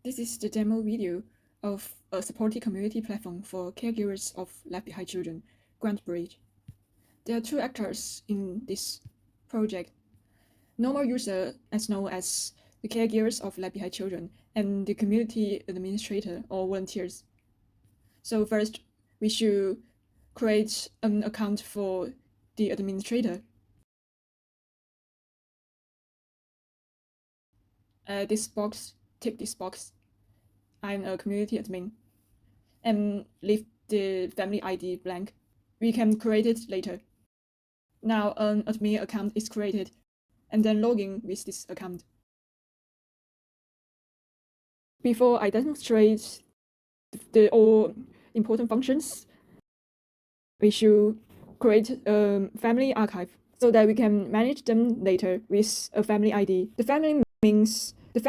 This is the demo video of a supported community platform for caregivers of left behind children, GrandBridge. There are two actors in this project: normal user, as known as the caregivers of left behind children, and the community administrator or volunteers. So first, we should create an account for the administrator. Tick this box. I'm a community admin, and leave the family ID blank. We can create it later. Now an admin account is created, and then log in with this account. Before I demonstrate the all important functions, we should create a family archive so that we can manage them later with a family ID. The family means the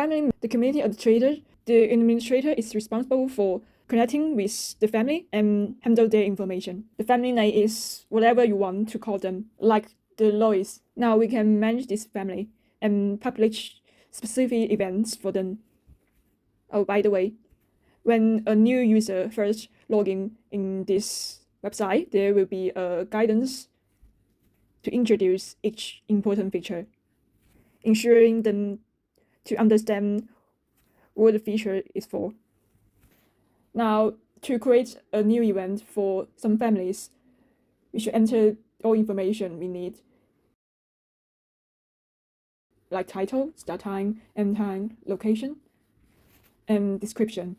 community administrator. The administrator is responsible for connecting with the family and handle their information. The family name is whatever you want to call them, like the Lois. Now we can manage this family and publish specific events for them. Oh, by the way, when a new user first login in this website, there will be a guidance to introduce each important feature, ensuring them to understand what the feature is for. Now, to create a new event for some families, we should enter all information we need, like title, start time, end time, location, and description.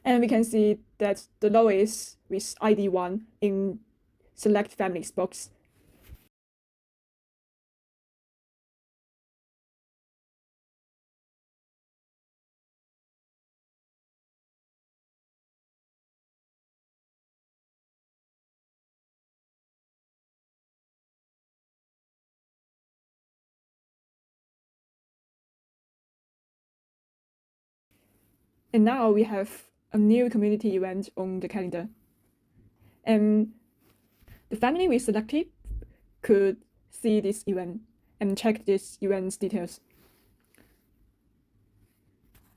And we can see that the lowest with ID 1 in Select Families box. And now we have a new community event on the calendar. And the family we selected could see this event and check this event's details.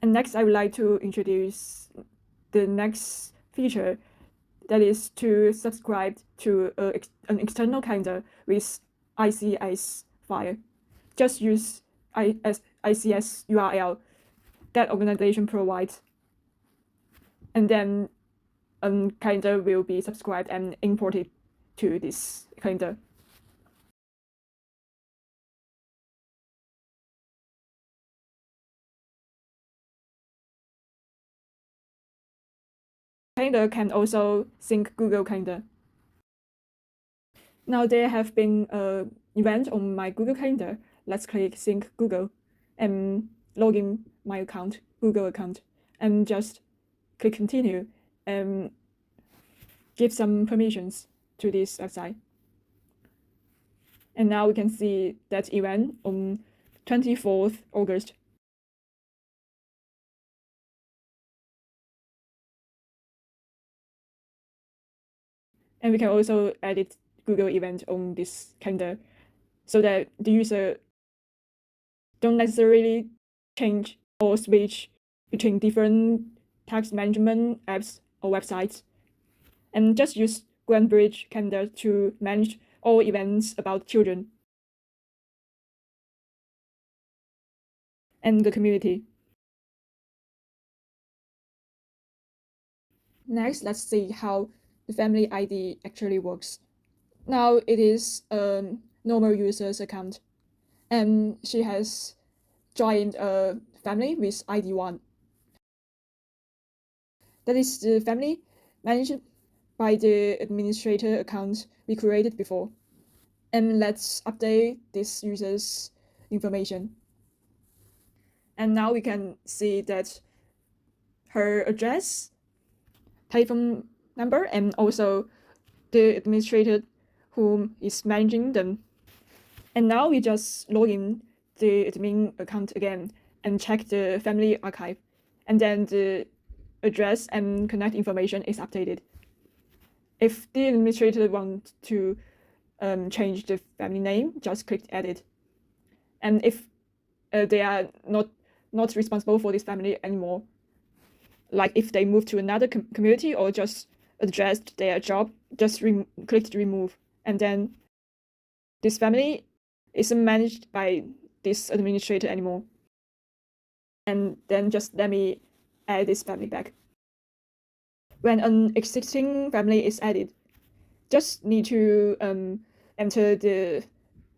And next, I would like to introduce the next feature, that is to subscribe to an external calendar with ICS file. Just use ICS URL that organization provides, and then a calendar will be subscribed and imported to this calendar. Calendar can also sync Google Calendar. Now there have been an event on my Google Calendar. Let's click Sync Google and log in my account, Google account, and just click Continue and give some permissions to this website. And now we can see that event on 24th August. And we can also edit Google event on this calendar so that the user don't necessarily change or switch between different task management apps or websites, and just use GrandBridge calendar to manage all events about children and the community. Next, let's see how the family ID actually works. Now it is a normal user's account, and she has joined a family with ID 1. That is the family managed by the administrator account we created before. And let's update this user's information. And now we can see that her address, telephone number, and also the administrator who is managing them. And now we just log in the admin account again and check the family archive. And then the address and contact information is updated. If the administrator wants to change the family name, just click edit. And if they are not responsible for this family anymore, like if they move to another community or just adjust their job, just click remove. And then this family isn't managed by this administrator anymore. And then just let me add this family back. When an existing family is added, just need to enter the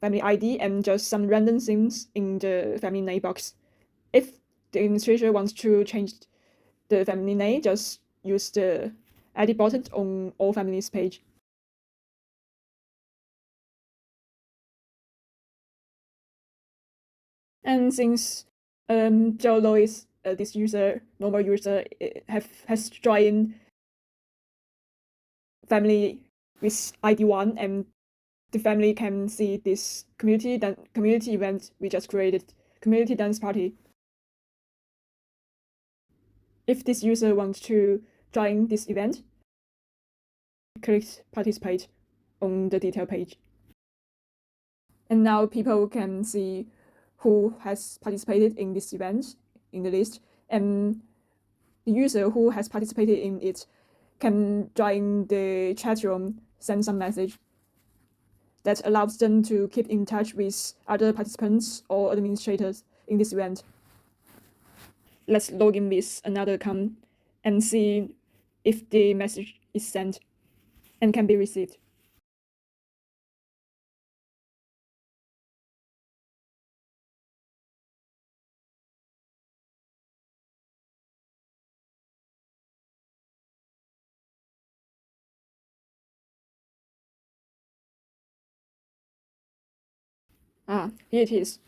family ID and just some random things in the family name box. If the administrator wants to change the family name, just use the edit button on all families page. And since Joe Lois, this normal user, has joined family with ID 1, and the family can see this community event we just created, community dance party. If this user wants to join this event, click participate on the detail page. And now people can see who has participated in this event in the list, and the user who has participated in it can join the chat room, send some message that allows them to keep in touch with other participants or administrators in this event. Let's log in with another account and see if the message is sent and can be received. Here it is.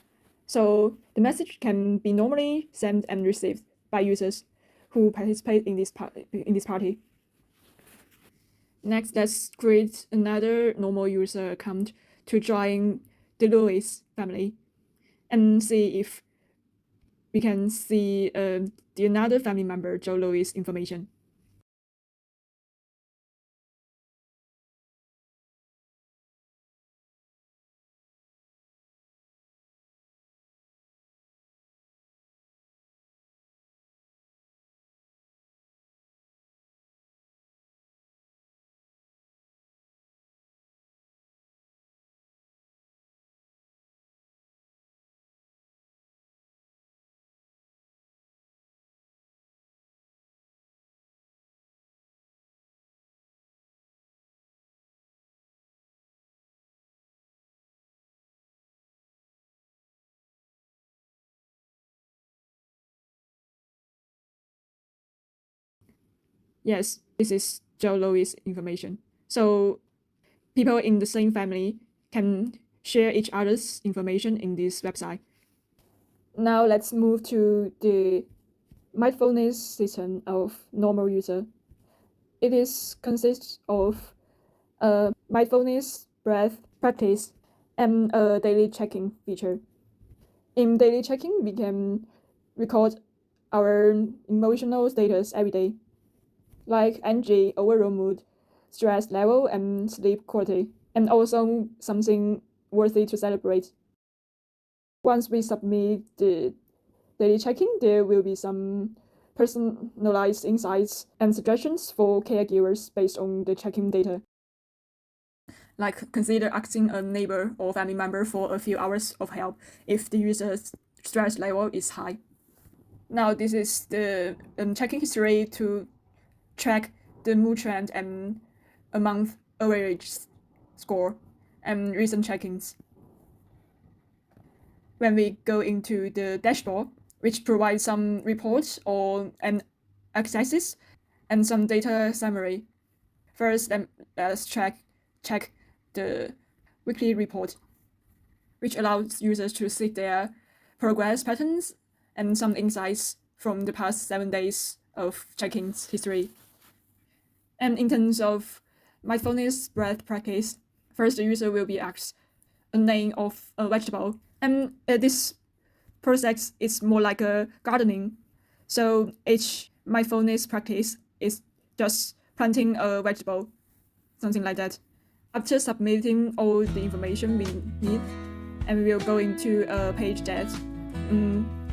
So the message can be normally sent and received by users who participate in this party. Next, let's create another normal user account to join the Lewis family and see if we can see the another family member, Joe Lewis, information. Yes, this is Joe Lewis information. So people in the same family can share each other's information in this website. Now let's move to the mindfulness system of normal user. It consists of a mindfulness breath practice and a daily checking feature. In daily checking, we can record our emotional status every day, like energy, overall mood, stress level, and sleep quality, and also something worthy to celebrate. Once we submit the daily checking, there will be some personalized insights and suggestions for caregivers based on the checking data. Like consider asking a neighbor or family member for a few hours of help if the user's stress level is high. Now this is the checking history to track the mood trend and a month average score and recent check-ins. When we go into the dashboard, which provides some reports or and accesses and some data summary. First, let's check the weekly report, which allows users to see their progress patterns and some insights from the past 7 days of check-ins history. And in terms of mindfulness breath practice, first the user will be asked a name of a vegetable, and this process is more like a gardening. So each mindfulness practice is just planting a vegetable, something like that. After submitting all the information we need, and we will go into a page that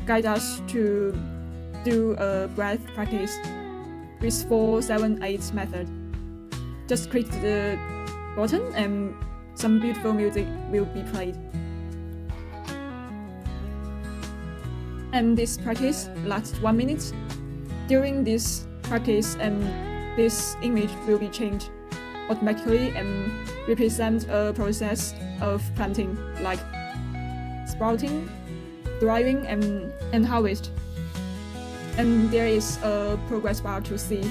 guide us to do a breath practice with 4, 7, 8 method. Just click the button and some beautiful music will be played. And this practice lasts 1 minute. During this practice, this image will be changed automatically and represent a process of planting, like sprouting, thriving, and harvest. And there is a progress bar to see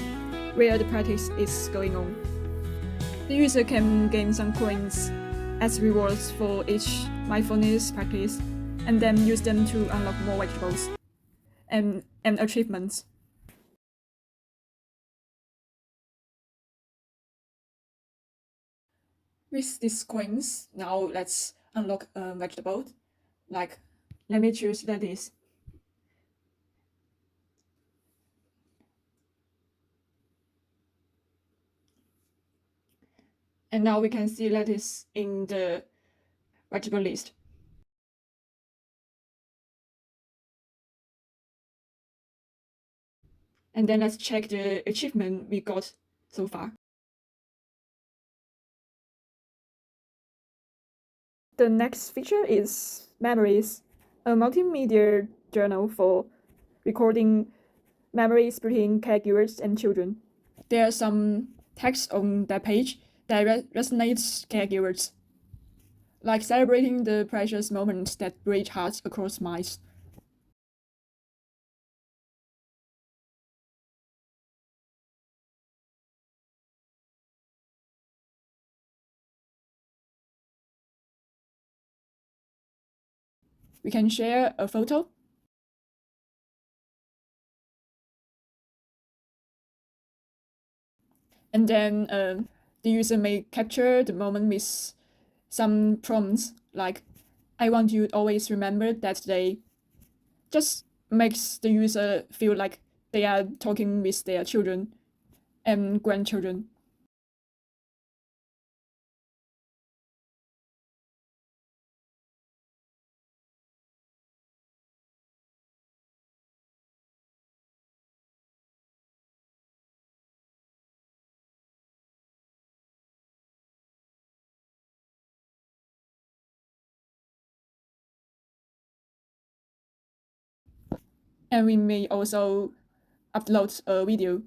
where the practice is going on. The user can gain some coins as rewards for each mindfulness practice, and then use them to unlock more vegetables and achievements. With these coins, now let's unlock a vegetable. Like, let me choose lettuce. And now we can see lettuce in the vegetable list. And then let's check the achievement we got so far. The next feature is Memories, a multimedia journal for recording memories between caregivers and children. There are some text on that page that resonates caregivers, like celebrating the precious moments that bridge hearts across miles. We can share a photo. And then the user may capture the moment with some prompts like, I want you to always remember that day. Just makes the user feel like they are talking with their children and grandchildren. And we may also upload a video.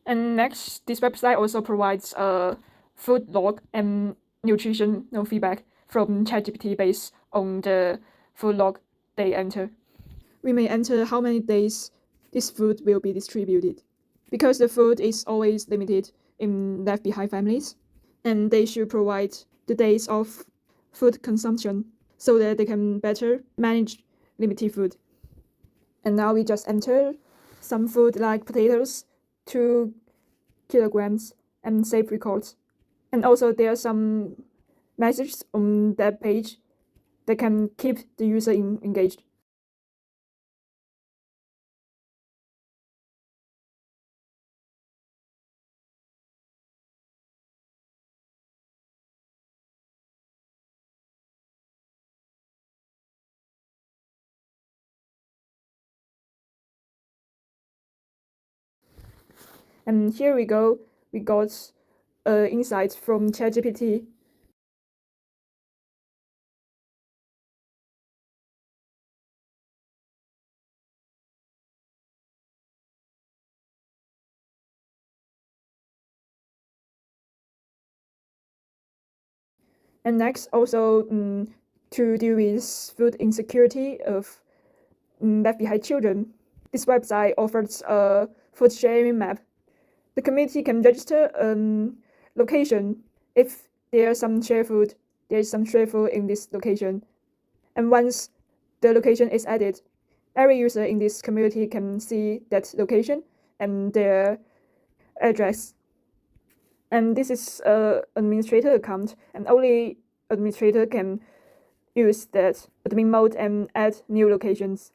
And next, this website also provides a food log and nutritional feedback from ChatGPT based on the food log they enter. We may enter how many days this food will be distributed, because the food is always limited in left behind families, and they should provide the days of food consumption so that they can better manage limited food. And now we just enter some food like potatoes, 2 kilograms, and save records. And also there are some messages on that page that can keep the user engaged. And here we go. We got insights from ChatGPT. And next, also to deal with food insecurity of left behind children. This website offers a food sharing map. The community can register location if there's some shared food. There's some shared food in this location, and once the location is added, every user in this community can see that location and their address. And this is an administrator account, and only administrator can use that admin mode and add new locations.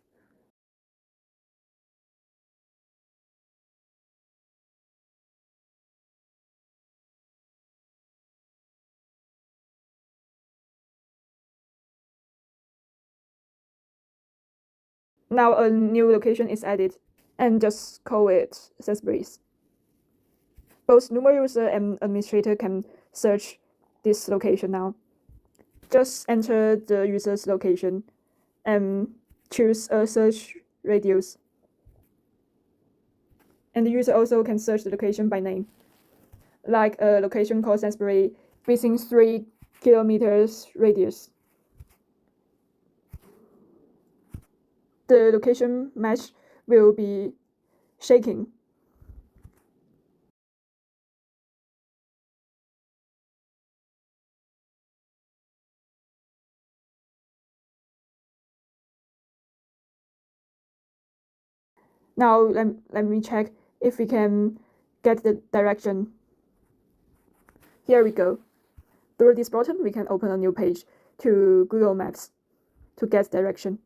Now a new location is added, and just call it Sainsbury's. Both normal user and administrator can search this location now. Just enter the user's location and choose a search radius. And the user also can search the location by name, like a location called Sainsbury within 3 kilometers radius. The location mesh will be shaking. Now let me check if we can get the direction. Here we go. Through this button, we can open a new page to Google Maps to get direction.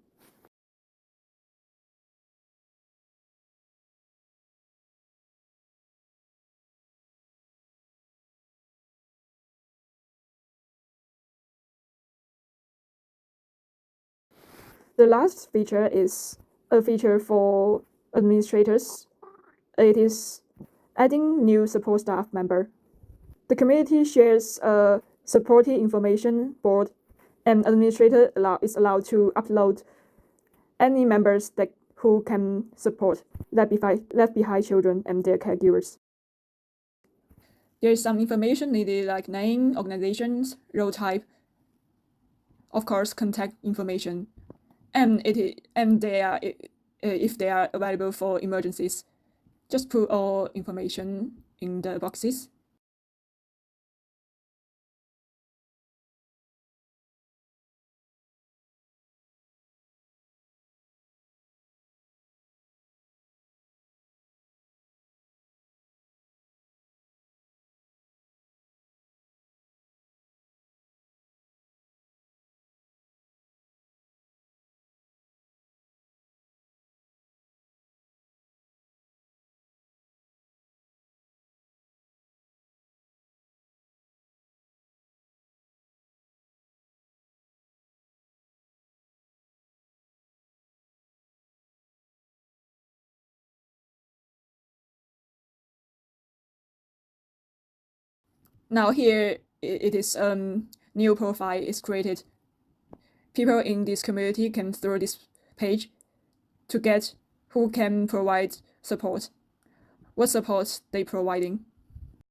The last feature is a feature for administrators. It is adding new support staff member. The community shares a supporting information board, and administrator is allowed to upload any members who can support left behind children and their caregivers. There is some information needed like name, organizations, role type, of course, contact information, and if they are available for emergencies. Just put all information in the boxes. Now here it is new profile is created. People in this community can through this page to get who can provide support, what support they providing.